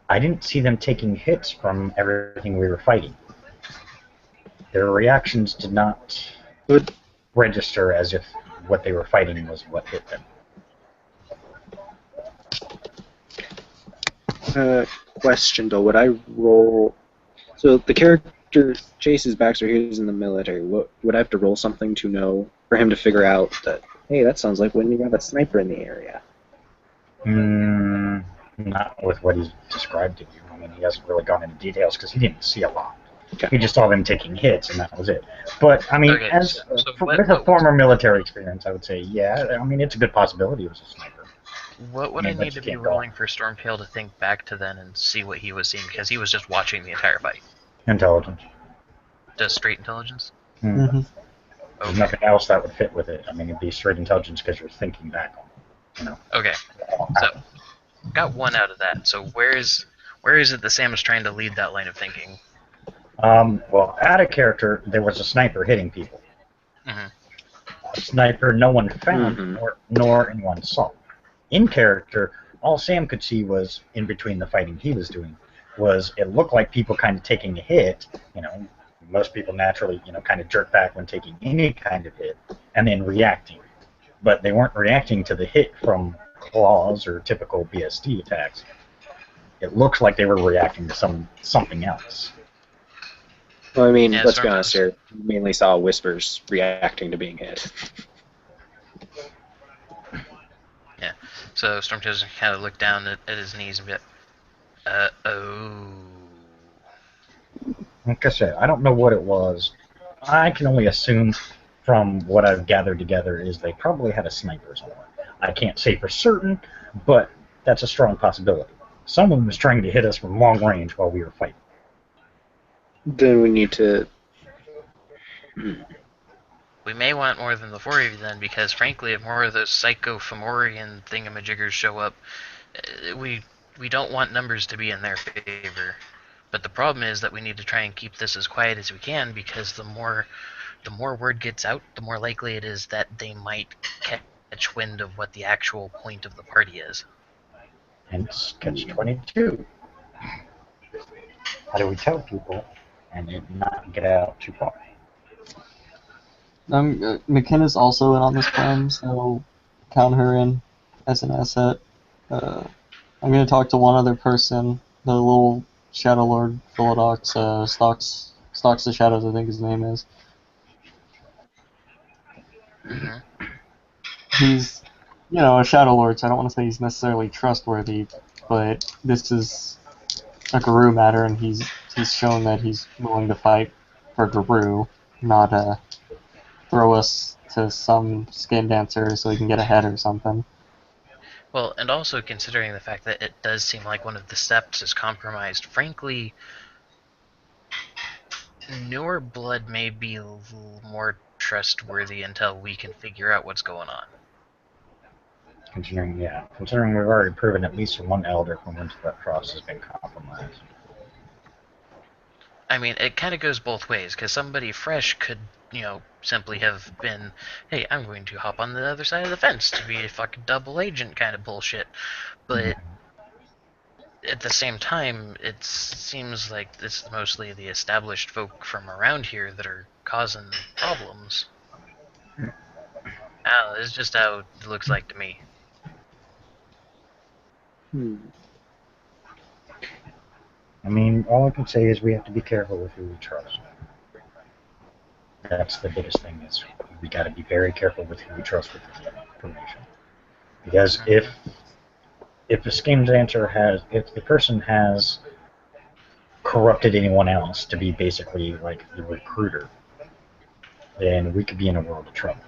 I didn't see them taking hits from everything we were fighting. Their reactions did not register as if what they were fighting was what hit them. Question though, would I roll? So the character chases Baxter. He's in the military. What would I have to roll something to know for him to figure out that? Hey, that sounds like when you have a sniper in the area. Not with what he's described to you. I mean, he hasn't really gone into details because he didn't see a lot. Okay. He just saw them taking hits, and that was it. But, I mean, Okay, so with a former military experience, I would say, yeah, I mean, it's a good possibility it was a sniper. What would I but need you to be can't go. rolling for Stormtail to think back to then and see what he was seeing? Because he was just watching the entire fight. Intelligence. Just straight intelligence? Mm-hmm. There's Okay. nothing else that would fit with it. I mean, it'd be straight intelligence because you're thinking back on it, you know. Okay. So, got one out of that. So where is it that Sam is trying to lead that line of thinking? Well, out of character, there was a sniper hitting people. Mhm. A sniper no one found, Mhm. nor anyone saw. In character, all Sam could see was, in between the fighting he was doing, was it looked like people kind of taking a hit. You know, most people naturally, you know, kind of jerk back when taking any kind of hit, and then reacting. But they weren't reacting to the hit from claws or typical BSD attacks. It looks like they were reacting to something else. Well, I mean, Yeah, let's be Stormtail. honest here. We mainly saw Whispers reacting to being hit. So Stormtail's kind of look down at his knees and be like, oh. Like I said, I don't know what it was. I can only assume from what I've gathered together is they probably had a sniper somewhere. I can't say for certain, but that's a strong possibility. Someone was trying to hit us from long range while we were fighting. Then we need to. We may want more than the four of you then, because frankly, if more of those psycho Fomorian thingamajiggers show up, we don't want numbers to be in their favor. But the problem is that we need to try and keep this as quiet as we can, because the more word gets out, the more likely it is that they might catch wind of what the actual point of the party is. Hence, Catch-22. How do we tell people and it not get out too far? McKenna's also in on this plan, so count her in as an asset. I'm going to talk to one other person, the little Shadow Lord Philodox, Stalks the Shadows, I think his name is. Mhm. He's, you know, a Shadow Lord, so I don't want to say he's necessarily trustworthy, but this is a Garou matter, and he's shown that he's willing to fight for Garou, not throw us to some skin dancer so he can get ahead or something. Well, and also considering the fact that it does seem like one of the septs is compromised, frankly, newer blood may be a little more trustworthy until we can figure out what's going on. Considering we've already proven at least one elder from Winterfell Frost has been compromised. I mean, it kind of goes both ways, because somebody fresh could, you know, simply have been, hey, I'm going to hop on the other side of the fence to be a fucking double agent kind of bullshit. But at the same time, it seems like it's mostly the established folk from around here that are causing problems. It's just how it looks like to me. I mean, all I can say is we have to be careful with who we trust. That's the biggest thing, is we got to be very careful with who we trust with this information. Because if a skin dancer if the person has corrupted anyone else to be basically like the recruiter, then we could be in a world of trouble.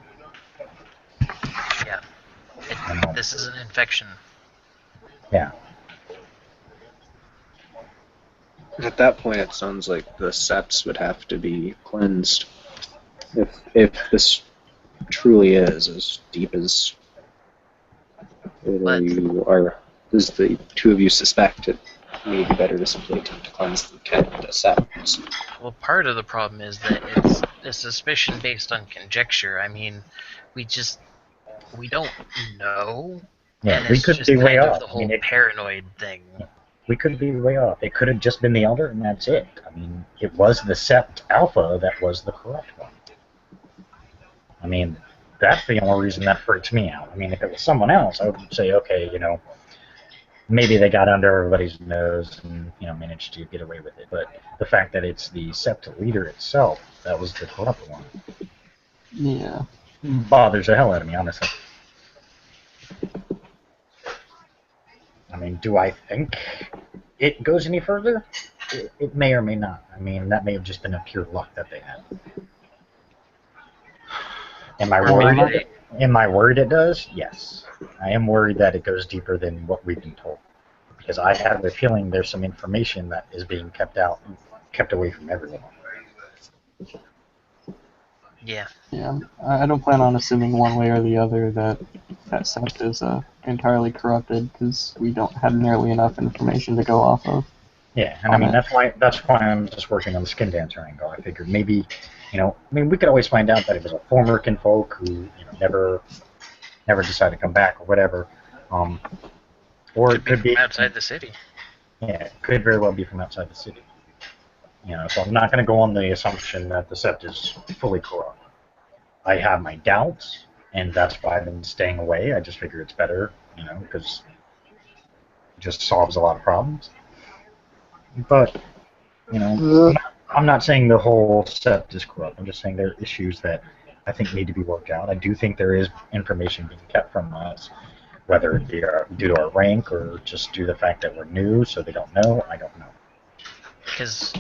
Yeah. This is an infection. Yeah. At that point, it sounds like the septs would have to be cleansed. If this truly is as deep as you are, as the two of you suspect, it may be better to simply attempt to cleanse the septs. Well, part of the problem is that it's a suspicion based on conjecture. I mean, we don't know. Yeah, and we it's could just be way kind of off. the whole paranoid thing. We could be way off. It could have just been the elder, and that's it. I mean, it was the Sept Alpha that was the corrupt one. I mean, that's the only reason that freaks me out. I mean, if it was someone else, I would say, okay, you know, maybe they got under everybody's nose and managed to get away with it. But the fact that it's the Sept leader itself that was the corrupt one Yeah. bothers the hell out of me, honestly. I mean, do I think it goes any further? It may or may not. I mean, that may have just been a pure luck that they had. Am I Or worried? maybe Am I worried it does? Yes. I am worried that it goes deeper than what we've been told. Because I have a feeling there's some information that is being kept away from everyone. Yeah. Yeah. I don't plan on assuming one way or the other that Sept is entirely corrupted, because we don't have nearly enough information to go off of. Yeah, and I mean that's why I'm just working on the skin dancer angle. I figured maybe, we could always find out that it was a former kinfolk who never decided to come back or whatever. Or it could be from outside the city. Yeah, it could very well be from outside the city. So I'm not going to go on the assumption that the Sept is fully corrupt. I have my doubts, and that's why I've been staying away. I just figure it's better, because it just solves a lot of problems. But, I'm not saying the whole Sept is corrupt. I'm just saying there are issues that I think need to be worked out. I do think there is information being kept from us, whether it be due to our rank or just due to the fact that we're new, so they don't know. I don't know. Because,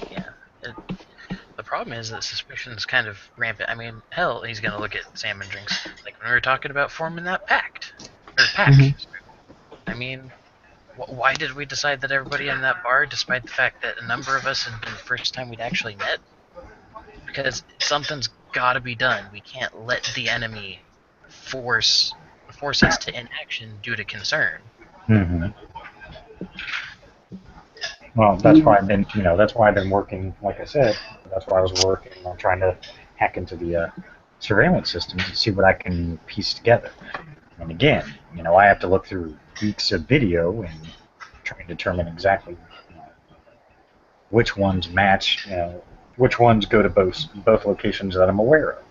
the problem is that suspicion is kind of rampant. I mean, hell, he's going to look at Sam and Drinks. Like when we were talking about forming that pact. I mean, why did we decide that everybody in that bar, despite the fact that a number of us had been the first time we'd actually met? Because something's got to be done. We can't let the enemy force us to inaction due to concern. Mm-hmm. Well, that's why I've been working. Like I said, that's why I was working on trying to hack into the surveillance systems and see what I can piece together. And again, I have to look through weeks of video and try and determine exactly which ones match, which ones go to both locations that I'm aware of.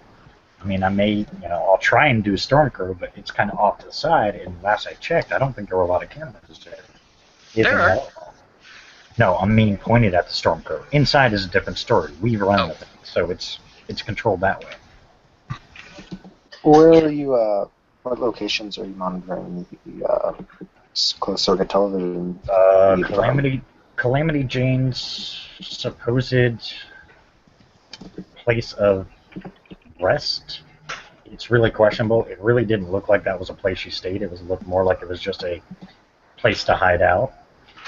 I mean, I'll try and do Stormcrow, but it's kind of off to the side. And last I checked, I don't think there were a lot of cameras there. There are. No, I'm meaning pointed at the Stormcrow. Inside is a different story. We run the thing, so it's controlled that way. Where are you? What locations are you monitoring the closed circuit television? Calamity Jane's supposed place of rest. It's really questionable. It really didn't look like that was a place she stayed. It looked more like it was just a place to hide out.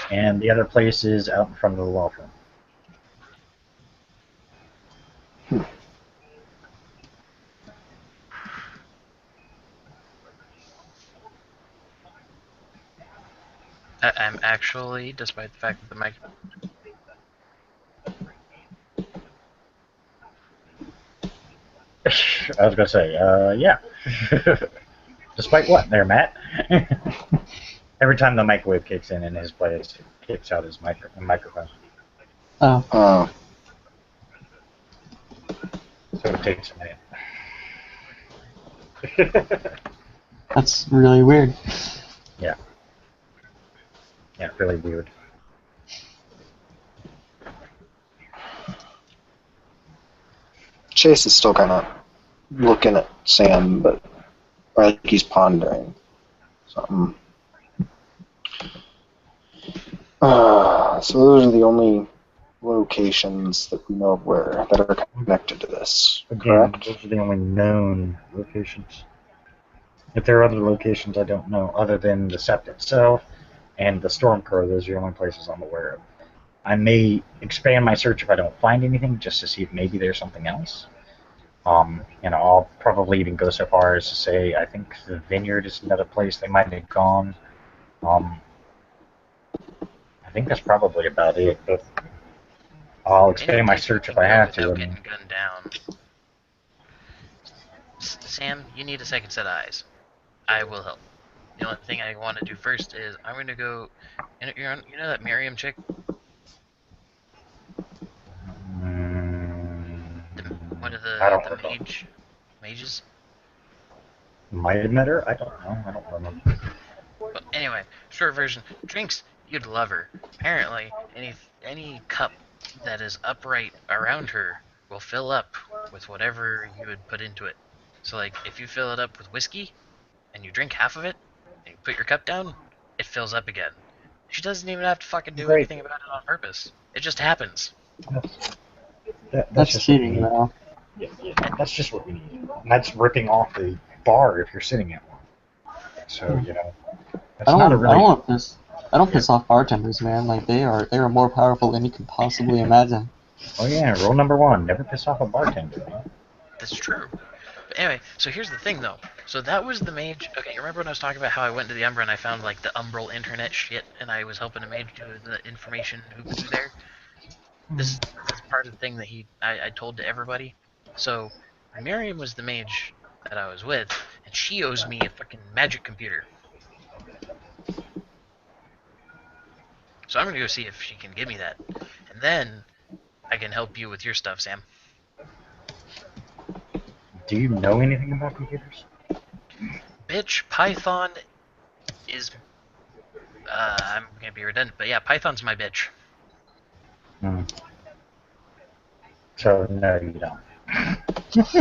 And the other place is out in front of the law firm. I'm actually, despite the fact that the mic... I was going to say, yeah. Despite what there, Matt? Every time the microwave kicks in his place, it kicks out his microphone. Oh. So it takes a minute. That's really weird. Yeah. Yeah, really weird. Chase is still kind of looking at Sam, but like he's pondering something. So those are the only locations that we know of that are connected to this, correct? Those are the only known locations. If there are other locations, I don't know, other than the Sept itself and the Stormcrow. Those are the only places I'm aware of. I may expand my search if I don't find anything, just to see if maybe there's something else. I'll probably even go so far as to say I think the Vineyard is another place they might have gone. I think that's probably about it, but I'll expand my search if I have to. Getting gunned down. Sam, you need a second set of eyes. I will help. The only thing I want to do first is I'm going to go. You know that Miriam chick? One of the mages? Might have met her? I don't know. I don't remember. Well, Anyway, short version. Drinks, you'd love her. Apparently, any cup that is upright around her will fill up with whatever you would put into it. So, like, if you fill it up with whiskey and you drink half of it and you put your cup down, it fills up again. She doesn't even have to fucking do Great. anything about it on purpose. It just happens. That's just cheating, what though. we need. Yeah, that's just what we need. And that's ripping off the bar if you're sitting at one. So, you know, that's I not a don't really... want this. I don't piss off bartenders, man. Like they are more powerful than you can possibly imagine. Oh yeah, rule number 1, never piss off a bartender, man. That's true. But anyway, so here's the thing, though. So that was the mage. Okay, you remember when I was talking about how I went to the Umbra and I found like the Umbral internet shit, and I was helping a mage do the information who was there. This is part of the thing that I told to everybody. So Miriam was the mage that I was with, and she owes me a fucking magic computer. So I'm gonna go see if she can give me that, and then I can help you with your stuff, Sam. Do you know anything about computers? Bitch, Python is. I'm gonna be redundant, but yeah, Python's my bitch. Hmm. So, no, you don't.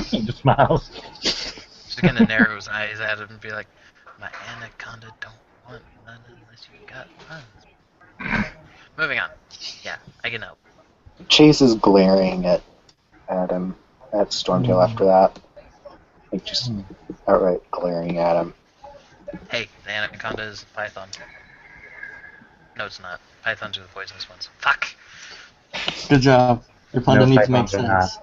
He just smiles. Just kind of narrow his eyes at him and be like, "My anaconda don't want none unless you got funds." Moving on. Yeah, I can help. Chase is glaring at him, at Stormtail after that. Like, just outright glaring at him. Hey, the anaconda is Python. No, it's not. Pythons are the poisonous ones. Fuck. Good job. Your plan No, needs to make pythons are sense.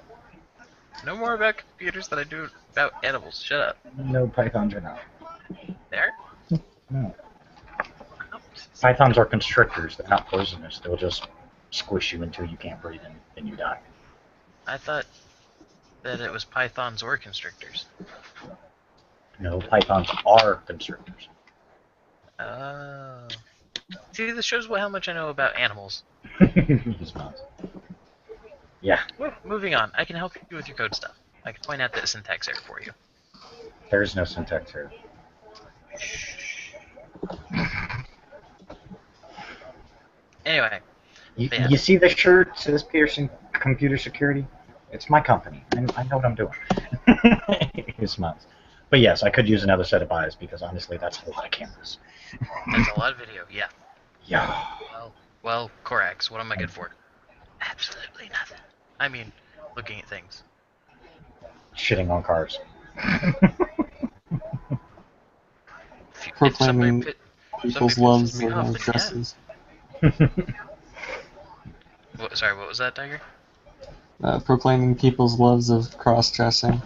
No more about computers than I do about animals. Shut up. No, pythons are not. There? No. Pythons are constrictors. They're not poisonous. They'll just squish you until you can't breathe and you die. I thought that it was pythons or constrictors. No, pythons are constrictors. Oh. See, this shows how much I know about animals. He smiles. Yeah, Moving on. I can help you with your code stuff. I can point out the syntax error for you. there is no syntax here. Anyway, Yeah. You see the shirt says Pearson Computer Security? It's my company. I know what I'm doing. He smiles. But yes, I could use another set of eyes because honestly, that's a lot of cameras. that's a lot of video. Yeah. Yeah. Well, Corax, what am I good for? Absolutely nothing. I mean, looking at things. Shitting on cars. Proclaiming if people's somebody loves pisses me of off, then yeah. dresses. Sorry, what was that, Tiger? Proclaiming people's loves of cross-dressing.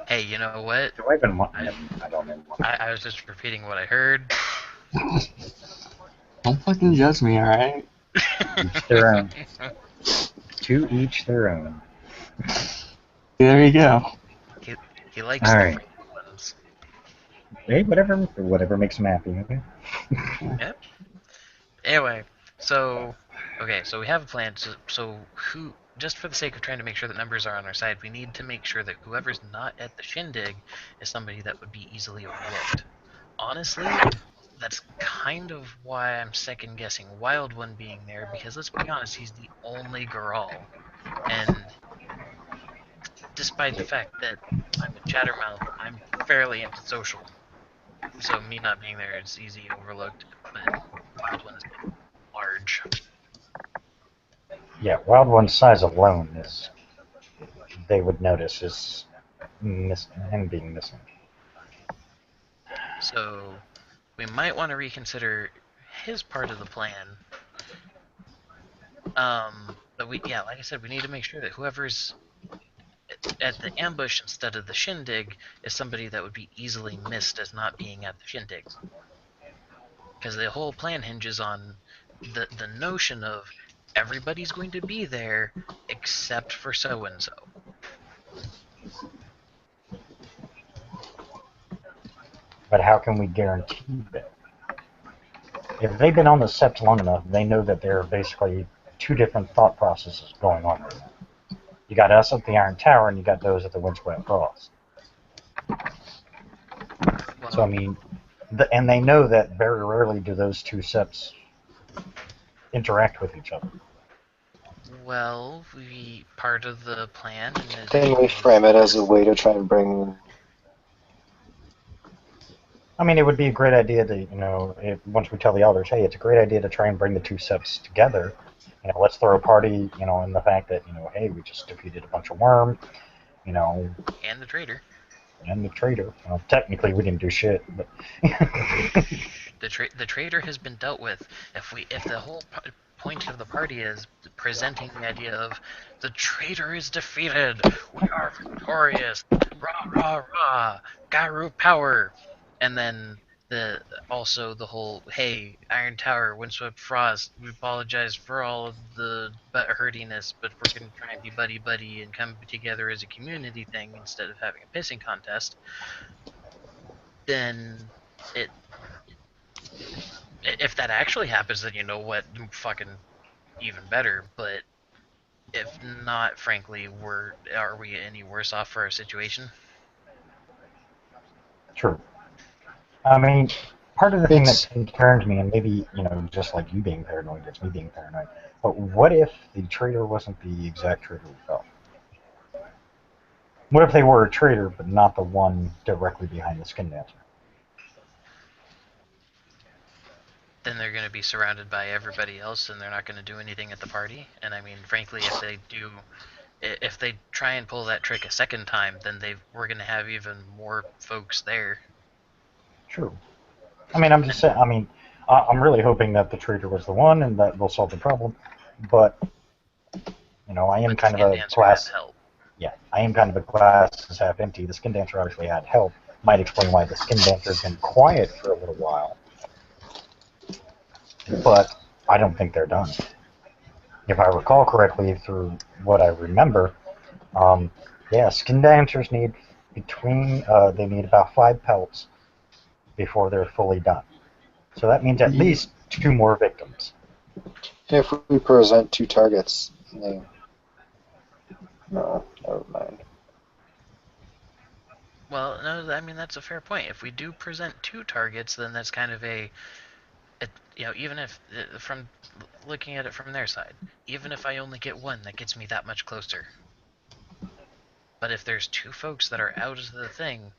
Hey, you know what? Do I even want? I don't even want. I was just repeating what I heard. Don't fucking judge me, alright? Each their own. To each their own. There you go. He likes All the right. freaky ones. Hey, whatever makes him happy. Okay. Yep. Anyway, so we have a plan. So who? Just for the sake of trying to make sure that numbers are on our side, we need to make sure that whoever's not at the shindig is somebody that would be easily overlooked. Honestly, that's kind of why I'm second guessing Wild One being there, because let's be honest, he's the only Garal. And despite the fact that I'm a chattermouth, I'm fairly antisocial. So me not being there is easy overlooked, but Wild One is large. Yeah, Wild One's size alone is. They would notice is him being missing. So we might want to reconsider his part of the plan. But like I said, we need to make sure that whoever's at the ambush instead of the shindig is somebody that would be easily missed as not being at the shindigs. Because the whole plan hinges on the notion of everybody's going to be there except for so and so. But how can we guarantee that? If they've been on the sept long enough, they know that there are basically two different thought processes going on right now. You got us at the Iron Tower, and you got those at the Windswept Cross. Well, So I mean, and they know that very rarely do those two septs interact with each other. Well, part of the plan is Can we frame it as a way to try and bring... I mean, it would be a great idea to, once we tell the elders, hey, it's a great idea to try and bring the two septs together. Let's throw a party, in the fact that, hey, we just defeated a bunch of worm, and the traitor. And the traitor. Well, technically, we didn't do shit, but the traitor has been dealt with. If the whole point of the party is presenting the idea of the traitor is defeated, we are victorious, rah rah rah, Garu power, and then the whole, hey, Iron Tower, Windswept Frost, we apologize for all of the hurtiness, but we're gonna try and be buddy and come together as a community thing instead of having a pissing contest. Then if that actually happens, then you know what, fucking even better. But if not, frankly, are we any worse off for our situation? True. I mean, part of the thing that concerns me, and maybe, just like you being paranoid, it's me being paranoid, but what if the traitor wasn't the exact traitor we felt? What if they were a traitor, but not the one directly behind the Skin Dancer? Then they're going to be surrounded by everybody else, and they're not going to do anything at the party. And I mean, frankly, if they try and pull that trick a second time, then we're going to have even more folks there. True. I mean, I'm just saying. I mean, I'm really hoping that the traitor was the one, and that will solve the problem. But I am kind of a glass. Yeah, I am kind of a glass is half empty. The Skin Dancer obviously had help. Might explain why the Skin Dancer's been quiet for a little while. But I don't think they're done. If I recall correctly, through what I remember, Skin Dancers need they need about 5 pelts before they're fully done. So that means at least 2 more victims. If we present 2 targets, no, never mind. Well, no, I mean, that's a fair point. If we do present 2 targets, then that's kind of even if, from looking at it from their side, even if I only get 1, that gets me that much closer. But if there's 2 folks that are out of the thing,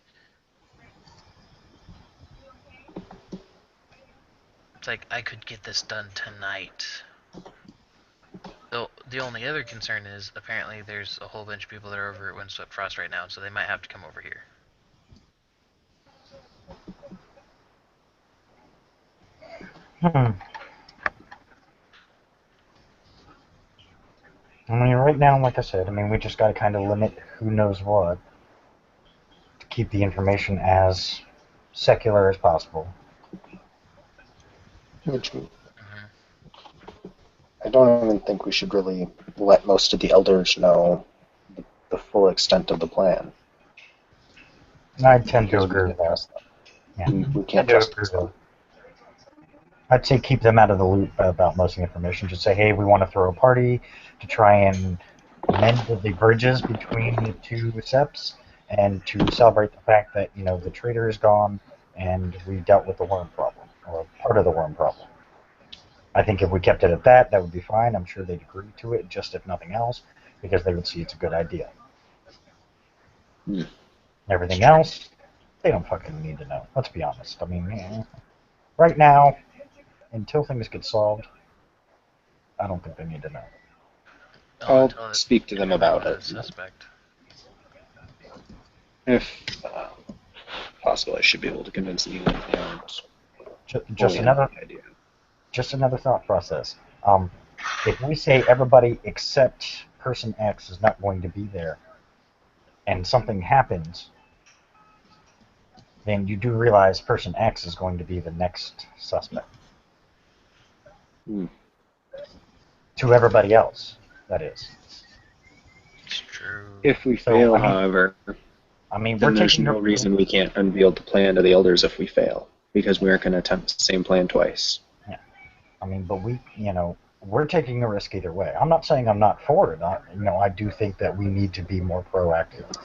it's like, I could get this done tonight. The only other concern is, apparently there's a whole bunch of people that are over at Windswept Frost right now, so they might have to come over here. I mean, right now, like I said, we just got to kind of limit who knows what to keep the information as secular as possible. I don't even think we should really let most of the elders know the full extent of the plan. I tend to agree with that. Yeah. We can't trust them. I'd say keep them out of the loop about most of the information. Just say, hey, we want to throw a party to try and mend the bridges between the 2 septs and to celebrate the fact that, the traitor is gone and we dealt with the worm problem, or part of the worm problem. I think if we kept it at that, that would be fine. I'm sure they'd agree to it, just if nothing else, because they would see it's a good idea. Everything else, they don't fucking need to know. Let's be honest. I mean, right now, until things get solved, I don't think they need to know. I'll speak to them about it. Suspect. If possible, I should be able to convince them that they aren't. Just another thought process. If we say everybody except person X is not going to be there, and something happens, then you do realize person X is going to be the next suspect. To everybody else, that is. It's true. If we fail, however, then there's no reason we can't unveil the plan to the elders if we fail, because we aren't going to attempt the same plan twice. Yeah. But we're taking a risk either way. I'm not saying I'm not for it. I do think that we need to be more proactive.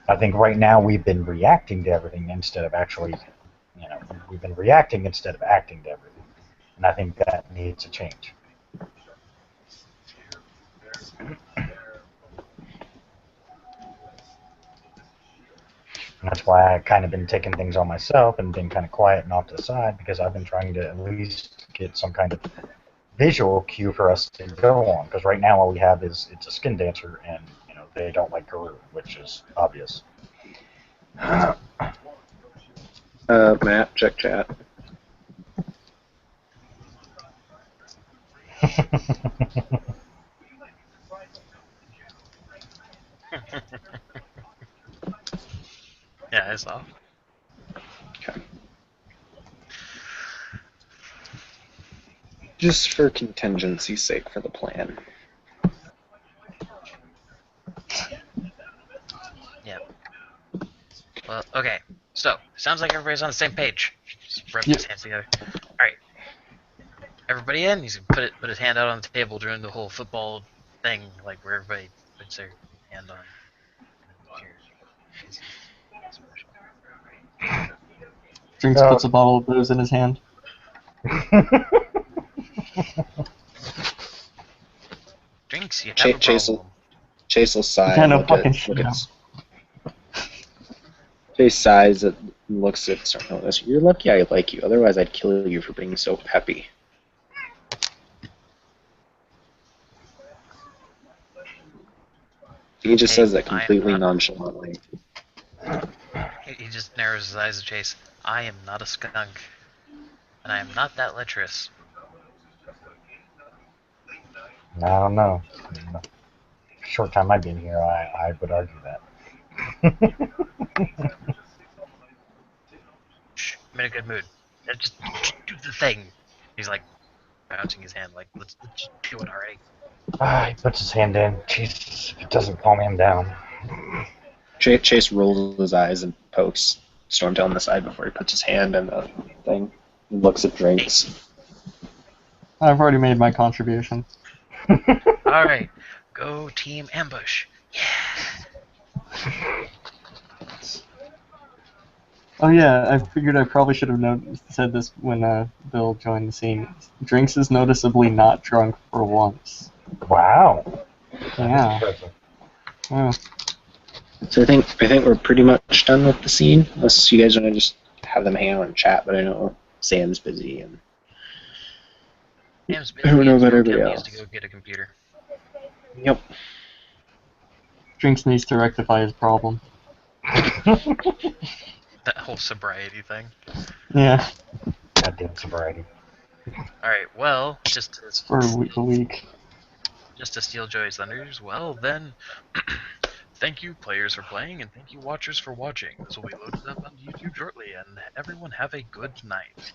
I think right now we've been reacting to everything instead of actually we've been reacting instead of acting to everything, and I think that needs to change. And that's why I've kind of been taking things on myself and been kind of quiet and off to the side, because I've been trying to at least get some kind of visual cue for us to go on. Because right now all we have is it's a skin dancer, and they don't like Guru, which is obvious. Matt, check chat. Yeah, I saw. Okay. Just for contingency's sake for the plan. Yep. Well, okay. So, sounds like everybody's on the same page. Just rub Yep. his hands together. Alright. Everybody in? He's gonna put his hand out on the table during the whole football thing, like where everybody puts their hand on. Drinks puts a bottle of booze in his hand. Drinks, you have a problem. Chase will sigh. Kind and of fucking shit. Chase sighs and looks at Stormhill and goes, "You're lucky I like you. Otherwise, I'd kill you for being so peppy." He just says that completely nonchalantly. He just narrows his eyes at Chase. I am not a skunk. And I am not that lecherous. I don't know. Short time I've been here, I would argue that. Shh, I'm in a good mood. Just do the thing. He's like bouncing his hand like, let's just do it already. He puts his hand in. Jesus, if it doesn't calm him down. Chase rolls his eyes and pokes Stormtail on the side before he puts his hand in the thing. He looks at Drinks. I've already made my contribution. Alright, go team ambush. Yeah. Oh yeah, I figured I probably should have said this when Bill joined the scene. Drinks is noticeably not drunk for once. Wow. Yeah. Yeah. So I think we're pretty much done with the scene, unless you guys want to just have them hang out and chat. But I know Sam's busy and Sam's busy. I don't know about Stormtail everybody needs else. to go get a computer. Yep. Drinks needs to rectify his problem. That whole sobriety thing. Yeah. Goddamn sobriety. Alright, well, just as For a week. just to steal Joey's thunders, well then, thank you players for playing, and thank you watchers for watching. This will be loaded up on YouTube shortly, and everyone have a good night.